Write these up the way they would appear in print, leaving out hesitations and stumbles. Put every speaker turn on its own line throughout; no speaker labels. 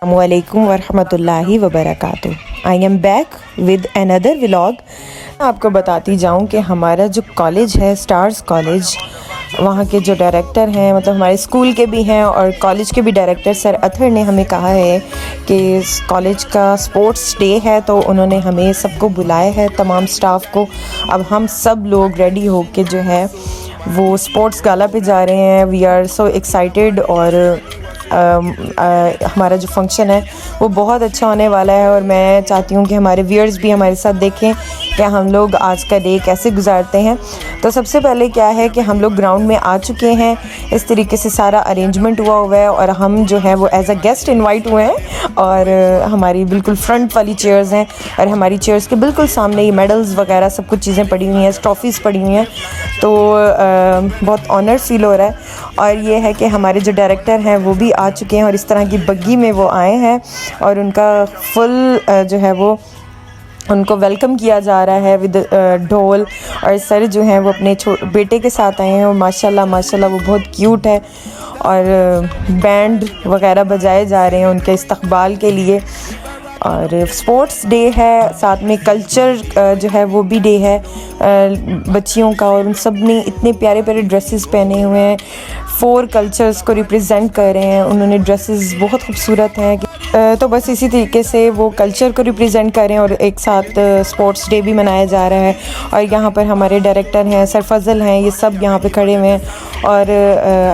अस्सलामुअलैकुम वरहमतुल्लाहि वबरकातुहू। I am back with another vlog. आपको बताती जाऊं कि हमारा जो कॉलेज है स्टार्स कॉलेज, वहाँ के जो डायरेक्टर हैं, मतलब हमारे स्कूल के भी हैं और कॉलेज के भी डायरेक्टर सर अतहर ने हमें कहा है कि कॉलेज का स्पोर्ट्स डे है, तो उन्होंने हमें सबको बुलाया है, तमाम स्टाफ को। अब हम सब लोग रेडी हो के जो है वो स्पोर्ट्स गाला पे जा रहे हैं। वी आर सो एक्साइटेड और हमारा जो फंक्शन है वो बहुत अच्छा होने वाला है और मैं चाहती हूँ कि हमारे व्यूअर्स भी हमारे साथ देखें कि हम लोग आज का डे कैसे गुजारते हैं। तो सबसे पहले क्या है कि हम लोग ग्राउंड में आ चुके हैं, इस तरीके से सारा अरेंजमेंट हुआ है और हम जो है वो एज अ गेस्ट इनवाइट हुए हैं और हमारी बिल्कुल फ्रंट वाली चेयर्स हैं और हमारी चेयर्स के बिल्कुल सामने ये मेडल्स वगैरह सब कुछ चीज़ें पड़ी हुई हैं, ट्रॉफ़ीज़ पड़ी हुई हैं। तो बहुत ऑनर फील हो रहा है। और ये है कि हमारे जो डायरेक्टर हैं वो भी आ चुके हैं और इस तरह की बग्गी में वो आए हैं और उनका फुल जो है वो उनको वेलकम किया जा रहा है विद ढोल। और सर जो हैं वो अपने बेटे के साथ आए हैं और माशाल्लाह माशाल्लाह वो बहुत क्यूट है और बैंड वगैरह बजाए जा रहे हैं उनके इस्तकबाल के लिए। और स्पोर्ट्स डे है, साथ में कल्चर जो है वो भी डे है बच्चियों का, और उन सब ने इतने प्यारे प्यारे ड्रेसेस पहने हुए हैं, 4 कल्चर्स को रिप्रेजेंट कर रहे हैं। उन्होंने ड्रेसेस बहुत खूबसूरत हैं। तो बस इसी तरीके से वो कल्चर को रिप्रेजेंट कर रहे हैं और एक साथ स्पोर्ट्स डे भी मनाया जा रहा है। और यहाँ पर हमारे डायरेक्टर हैं सर फजल हैं, ये सब यहाँ पे खड़े हुए हैं और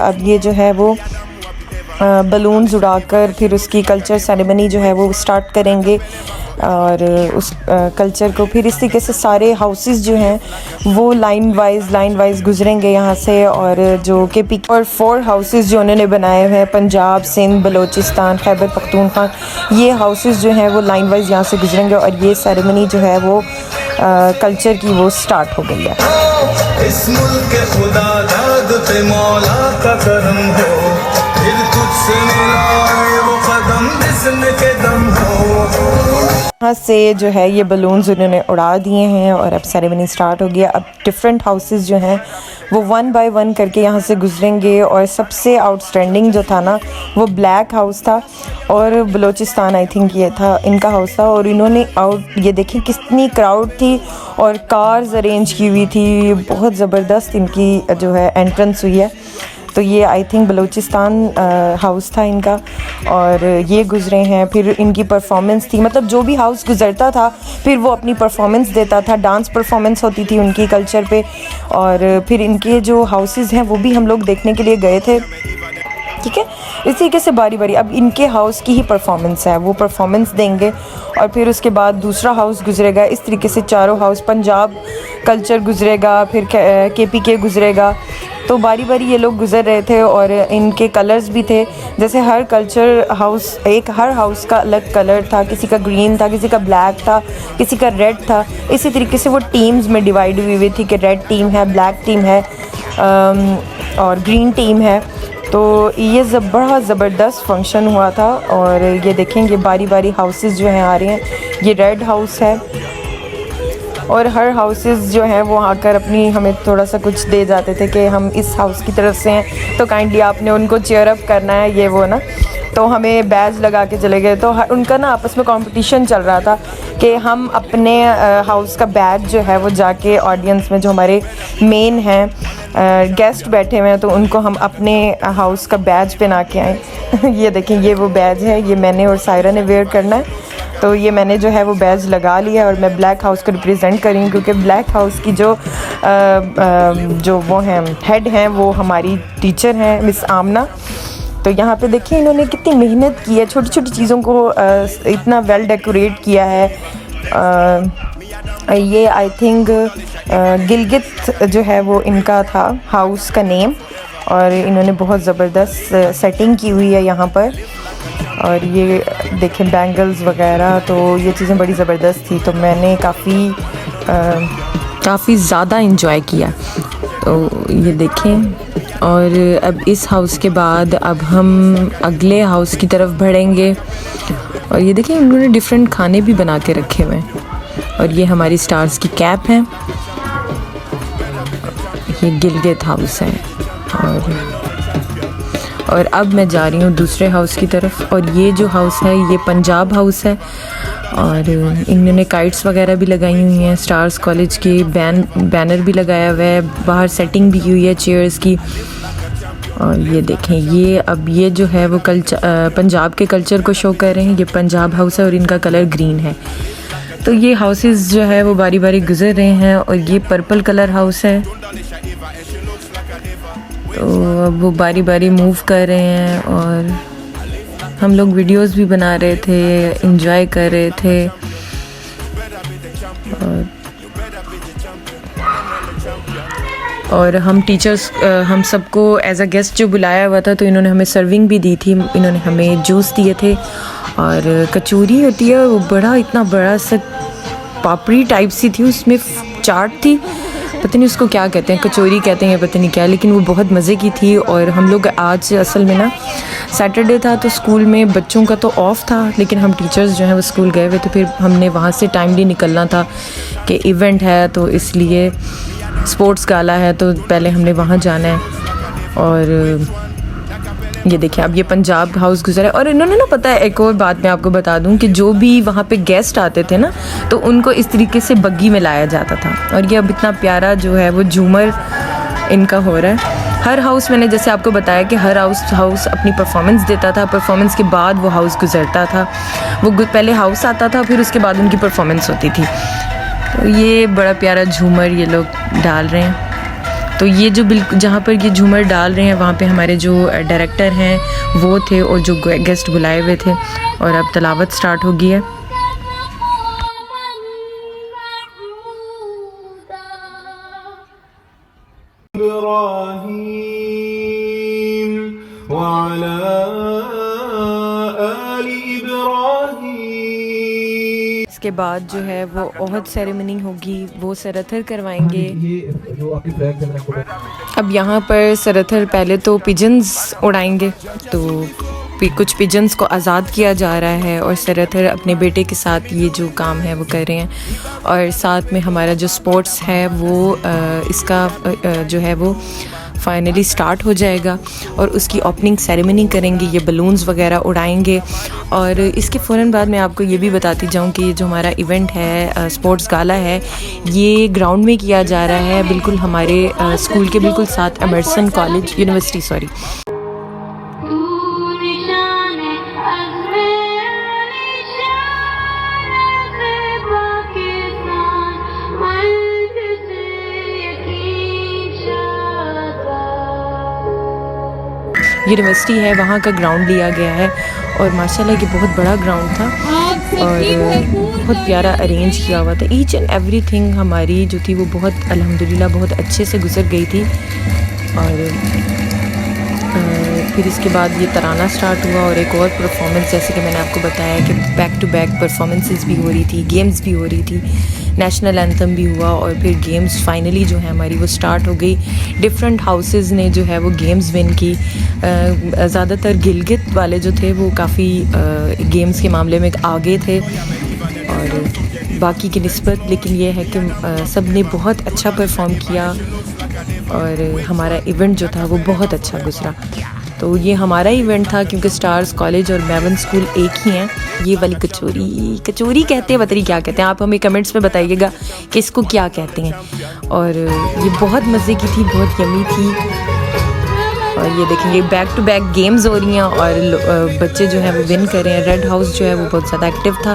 अब ये जो है वो बलून्स उड़ाकर फिर उसकी कल्चर सेरेमनी जो है वो स्टार्ट करेंगे और उस कल्चर को फिर इस तरीके से सारे हाउसेस जो हैं वो लाइन वाइज गुजरेंगे यहाँ से। और जो के पी और 4 हाउसेस जो उन्होंने बनाए हुए हैं, पंजाब, सिंध, बलूचिस्तान, खैबर पख्तूनख्वा, ये हाउसेस जो हैं वो लाइन वाइज यहाँ से गुजरेंगे और ये सेरेमनी जो है वो कल्चर की वो स्टार्ट हो गई है।
इस मुल्क के खुदा दाद पे मौला का करम हो, फिर तुझसे मिलाए वो कदम जिसके दम हो।
यहाँ से जो है ये बलून्स उन्होंने उड़ा दिए हैं और अब सेरेमनी स्टार्ट हो गया। अब डिफरेंट हाउसेस जो हैं वो 1 बाय 1 करके यहाँ से गुजरेंगे और सबसे आउटस्टैंडिंग जो था ना वो ब्लैक हाउस था और बलूचिस्तान आई थिंक ये था इनका हाउस था। और इन्होंने ये देखें कितनी क्राउड थी और कार्स अरेंज की हुई थी, बहुत ज़बरदस्त इनकी जो है एंट्रेंस हुई है। तो ये आई थिंक बलूचिस्तान हाउस था इनका और ये गुजरे हैं। फिर इनकी परफॉर्मेंस थी, मतलब जो भी हाउस गुजरता था फिर वो अपनी परफॉर्मेंस देता था, डांस परफॉर्मेंस होती थी उनकी कल्चर पे। और फिर इनके जो हाउसेस हैं वो भी हम लोग देखने के लिए गए थे, ठीक है। इस तरीके से बारी बारी अब इनके हाउस की ही परफॉर्मेंस है, वो परफॉर्मेंस देंगे और फिर उसके बाद दूसरा हाउस गुजरेगा। इस तरीके से चारों हाउस, पंजाब कल्चर गुजरेगा, फिर KPK गुजरेगा। तो बारी बारी ये लोग गुजर रहे थे और इनके कलर्स भी थे, जैसे हर कल्चर हाउस हर हाउस का अलग कलर था, किसी का ग्रीन था, किसी का ब्लैक था, किसी का रेड था। इसी तरीके से वो टीम्स में डिवाइड हुई थी कि रेड टीम है, ब्लैक टीम है और ग्रीन टीम है। तो ये बड़ा ज़बरदस्त फंक्शन हुआ था और ये देखेंगे बारी बारी हाउसेस जो हैं आ रहे हैं। ये रेड हाउस है और हर हाउसेस जो हैं वो आकर अपनी हमें थोड़ा सा कुछ दे जाते थे कि हम इस हाउस की तरफ से हैं तो काइंडली आपने उनको चेयर अप करना है, ये वो ना। तो हमें बैज लगा के चले गए। तो उनका ना आपस में कंपटीशन चल रहा था कि हम अपने हाउस का बैज जो है वो जाके ऑडियंस में जो हमारे मेन हैं गेस्ट बैठे हुए हैं तो उनको हम अपने हाउस का बैज पहना के आए। ये देखें ये वो बैज है, ये मैंने और सायरा ने वेयर करना है। तो ये मैंने जो है वो बैज लगा लिया और मैं ब्लैक हाउस को रिप्रेजेंट कर रही हूँ क्योंकि ब्लैक हाउस की जो वो हैं हेड हैं वो हमारी टीचर हैं मिस आमना। तो यहाँ पे देखिए इन्होंने कितनी मेहनत की है, छोटी छोटी चीज़ों को इतना वेल डेकोरेट किया है। ये आई थिंक गिलगित जो है वो इनका था हाउस का नेम और इन्होंने बहुत ज़बरदस्त सेटिंग की हुई है यहाँ पर। और ये देखें बैंगल्स वगैरह, तो ये चीज़ें बड़ी ज़बरदस्त थी। तो मैंने काफ़ी ज़्यादा इंजॉय किया। तो ये देखें और अब इस हाउस के बाद अब हम अगले हाउस की तरफ बढ़ेंगे और ये देखें उन्होंने डिफरेंट खाने भी बना के रखे हुए हैं। और ये हमारी स्टार्स की कैप है, ये गिलगित हाउस है और अब मैं जा रही हूँ दूसरे हाउस की तरफ। और ये जो हाउस है ये पंजाब हाउस है और इन्होंने काइट्स वगैरह भी लगाई हुई हैं, स्टार्स कॉलेज के बैनर भी लगाया हुआ है, बाहर सेटिंग भी की हुई है चेयर्स की। और ये देखें, ये अब ये जो है वो पंजाब के कल्चर को शो कर रहे हैं। ये पंजाब हाउस है और इनका कलर ग्रीन है। तो ये हाउसेस जो है वो बारी बारी गुजर रहे हैं। और ये पर्पल कलर हाउस है, तो अब वो बारी बारी मूव कर रहे हैं और हम लोग वीडियोस भी बना रहे थे, एंजॉय कर रहे थे। और हम टीचर्स हम सबको एज अ गेस्ट जो बुलाया हुआ था, तो इन्होंने हमें सर्विंग भी दी थी। इन्होंने हमें जूस दिए थे और कचौरी होती है वो बड़ा इतना बड़ा सा पापड़ी टाइप सी थी, उसमें चाट थी, पता नहीं उसको क्या कहते हैं, कचौरी कहते हैं पता नहीं क्या, लेकिन वो बहुत मज़े की थी। और हम लोग आज असल में ना सैटरडे था तो स्कूल में बच्चों का तो ऑफ़ था, लेकिन हम टीचर्स जो हैं वो स्कूल गए हुए थे। फिर हमने वहाँ से टाइमली निकलना था कि इवेंट है, तो इसलिए स्पोर्ट्स गाला है, तो पहले हमने वहाँ जाना है। और ये देखिए अब ये पंजाब हाउस गुजरा है। और इन्होंने ना, पता है एक और बात मैं आपको बता दूं कि जो भी वहाँ पे गेस्ट आते थे ना, तो उनको इस तरीके से बग्गी में लाया जाता था। और ये अब इतना प्यारा जो है वो झूमर इनका हो रहा है। हर हाउस, मैंने जैसे आपको बताया कि हर हाउस अपनी परफॉर्मेंस देता था, परफॉर्मेंस के बाद वो हाउस गुजरता था। वो पहले हाउस आता था, फिर उसके बाद उनकी परफॉर्मेंस होती थी। तो ये बड़ा प्यारा झूमर ये लोग डाल रहे हैं। तो ये जो बिल्कुल जहाँ पर ये झूमर डाल रहे हैं वहाँ पे हमारे जो डायरेक्टर हैं वो थे और जो गेस्ट बुलाए हुए थे। और अब तलावत स्टार्ट हो गई है। इसके बाद जो है वो ओहद सेरेमनी होगी, वो सरथर करवाएंगे। अब यहाँ पर सरथर पहले तो पिजन्स उड़ाएंगे, तो कुछ पिजन्स को आज़ाद किया जा रहा है और सरथर अपने बेटे के साथ ये जो काम है वो कर रहे हैं। और साथ में हमारा जो स्पोर्ट्स है वो इसका जो है वो फाइनली स्टार्ट हो जाएगा और उसकी ओपनिंग सेरेमनी करेंगे, ये बलून्स वगैरह उड़ाएंगे। और इसके फ़ौरन बाद मैं आपको ये भी बताती जाऊँ कि जो हमारा इवेंट है, स्पोर्ट्स गाला है, ये ग्राउंड में किया जा रहा है, बिल्कुल हमारे स्कूल के बिल्कुल साथ, Emerson college university sorry. University है, वहाँ का ग्राउंड लिया गया है और माशाल्लाह ये बहुत बड़ा ग्राउंड था और बहुत प्यारा अरेंज किया हुआ था। ईच एंड एवरीथिंग हमारी जो थी वो बहुत अल्हम्दुलिल्लाह बहुत अच्छे से गुजर गई थी। और फिर इसके बाद ये तराना स्टार्ट हुआ और एक और परफॉर्मेंस, जैसे कि मैंने आपको बताया कि बैक टू बैक परफॉर्मेंसेस भी हो रही थी, गेम्स भी हो रही थी, नेशनल एंथम भी हुआ और फिर गेम्स फाइनली जो है हमारी वो स्टार्ट हो गई। डिफरेंट हाउसेस ने जो है वो गेम्स विन की। ज़्यादातर गिलगित वाले जो थे वो काफ़ी गेम्स के मामले में आगे थे और बाकी की निस्बत, लेकिन ये है कि सब ने बहुत अच्छा परफॉर्म किया और हमारा इवेंट जो था वो बहुत अच्छा गुजरा। तो ये हमारा इवेंट था क्योंकि स्टार्स कॉलेज और मेवन स्कूल एक ही हैं। ये वाली कचौरी कहते हैं, बताइए क्या कहते हैं, आप हमें कमेंट्स में बताइएगा कि इसको क्या कहते हैं। और ये बहुत मज़े की थी, बहुत यमी थी। और ये देखेंगे बैक टू बैक गेम्स हो रही हैं और बच्चे जो हैं वो विन कर रहे हैं। रेड हाउस जो है वो बहुत ज़्यादा एक्टिव था,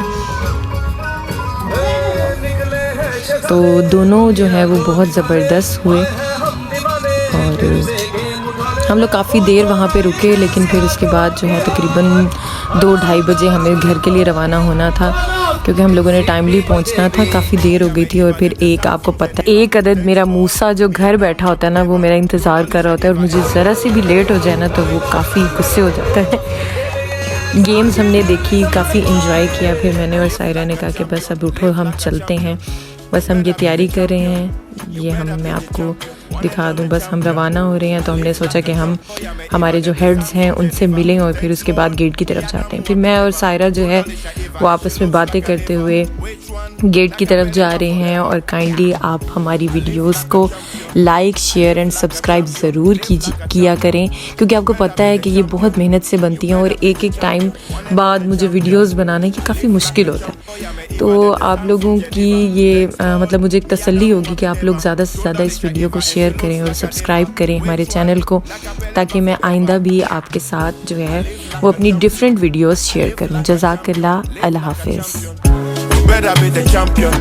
तो दोनों जो है वो बहुत ज़बरदस्त हुए। और हम लोग काफ़ी देर वहाँ पे रुके, लेकिन फिर उसके बाद जो है तकरीबन 2-2:30 बजे हमें घर के लिए रवाना होना था क्योंकि हम लोगों ने टाइमली पहुँचना था। काफ़ी देर हो गई थी और फिर आपको पता है, एक अदद मेरा मूसा जो घर बैठा होता है ना, वो मेरा इंतज़ार कर रहा होता है और मुझे ज़रा से भी लेट हो जाए ना तो वो काफ़ी गुस्से हो जाता है। गेम्स हमने देखी, काफ़ी इंजॉय किया। फिर मैंने और सायरा ने कहा कि बस अब उठो हम चलते हैं, बस हम ये तैयारी कर रहे हैं, ये मैं आपको दिखा दूं, बस हम रवाना हो रहे हैं। तो हमने सोचा कि हम हमारे जो हेड्स हैं उनसे मिलें और फिर उसके बाद गेट की तरफ जाते हैं। फिर मैं और सायरा जो है वो आपस में बातें करते हुए गेट की तरफ जा रहे हैं। और काइंडली आप हमारी वीडियोस को लाइक, शेयर एंड सब्सक्राइब ज़रूर किया करें, क्योंकि आपको पता है कि ये बहुत मेहनत से बनती हैं और एक एक टाइम बाद मुझे वीडियोस बनाने की काफ़ी मुश्किल होता है। तो आप लोगों की ये मतलब मुझे एक तसल्ली होगी कि आप लोग ज़्यादा से ज़्यादा इस वीडियो को शेयर करें और सब्सक्राइब करें हमारे चैनल को, ताकि मैं आइंदा भी आपके साथ जो है वो अपनी डिफरेंट वीडियोस शेयर करूं। जज़ाकल्लाह, अल्लाह हाफिज़।
You better be the champion.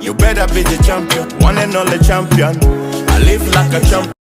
You better be the champion. One and only champion. I live like a champion.